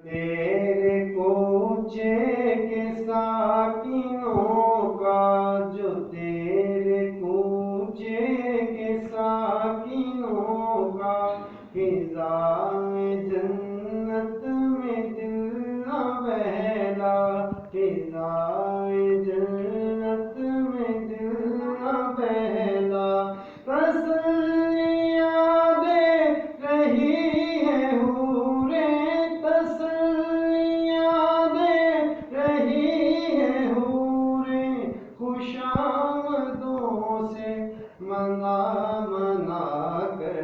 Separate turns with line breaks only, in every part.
تیرے کوچے کے ساکنوں کا، جو تیرے کوچے کے ساکنوں کا، فضائے جنت میں دل نہ بہلا، فضائے جنت میں دل نہ بہلا، تسلیاں دے رہی ہے حوریں، تسلیاں دے رہی ہے حوریں، خوشامدوں سے منا منا کر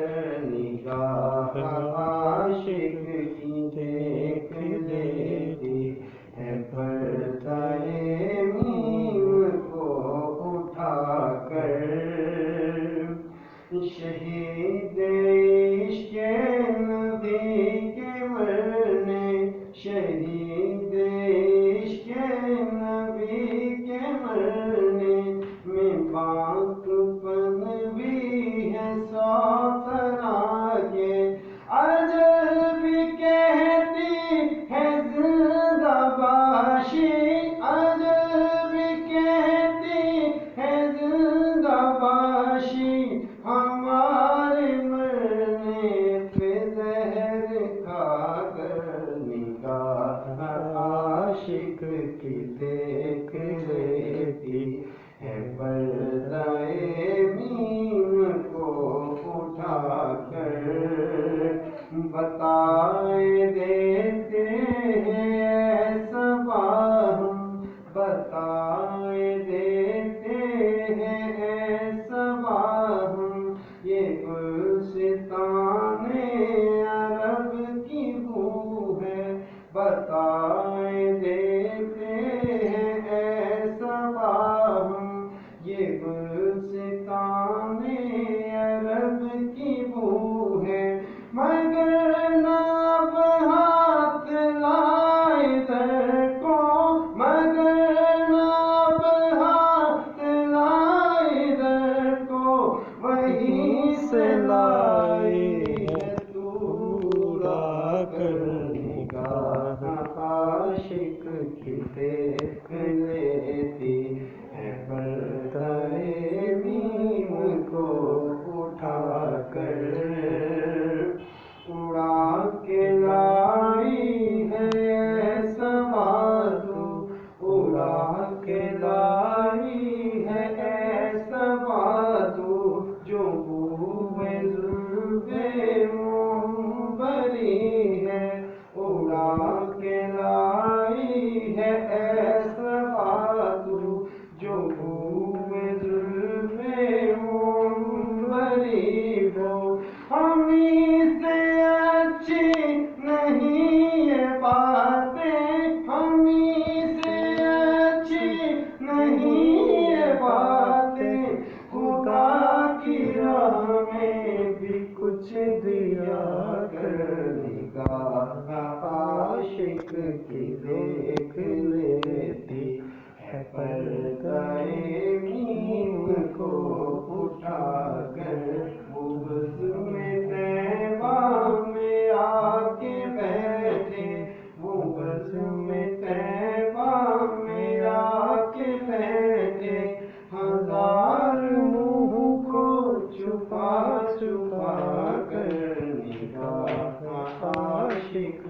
نگاہ عاشق کی دیکھ لیتی ہے، پردہ میم کو اٹھا کر، شہید عشق نبی کے مرنے، شہید عشق نبی کے مرنے میں پاک پن بھی ہے سو طرح کے، اجل بھی کہتی ہے زندہ باشی، اجل بھی کہتی ہے زندہ باشی، ہمارے مرنے پہ زہر کھا کر نگاہ عاشق کی دیکھ لیتی ہے، پردہ میم کو اٹھا کر، بتائے دیتے ہیں ایسا باہم، بتائے دیتے ہیں ایسا باہم، یہ گلستان عرب کی بو ہے، بتائے دیتے ہیں ایسا باہم، یہ گلستان عرب کی بو ہے، مگر نہ اب ہاتھ لائے در کو، مگر نہ اب ہاتھ لائے در کو، وہیں سے لائی ہے دور آ کر نگاہ عاشق کی دیکھ لیتی ہے، پردہ میم کو اٹھا کر، اڑا کے لائی ہے ایسا باتو، اڑا کے لائی ہے ایسا باتو، جو بوئے زلف منبری ہے، اڑا کے لائی ہے ایسا باتو، جو بوئے زلف منبری ہو، ہمیں سے اچھی نہیں یہ باتیں، ہمیں سے اچھی نہیں یہ باتیں، خدا کی راہ میں بھی کچھ دیا کر نگاہ عاشق کی دیکھ لیتی ہے، پردہ میم کو اٹھا کر، بغض میں طیبہ میں آ کے بیٹھے، بغض میں طیبہ میں آ کے بیٹھے، ہزار منہ کو چھپا چھپا کر نگاہ عاشق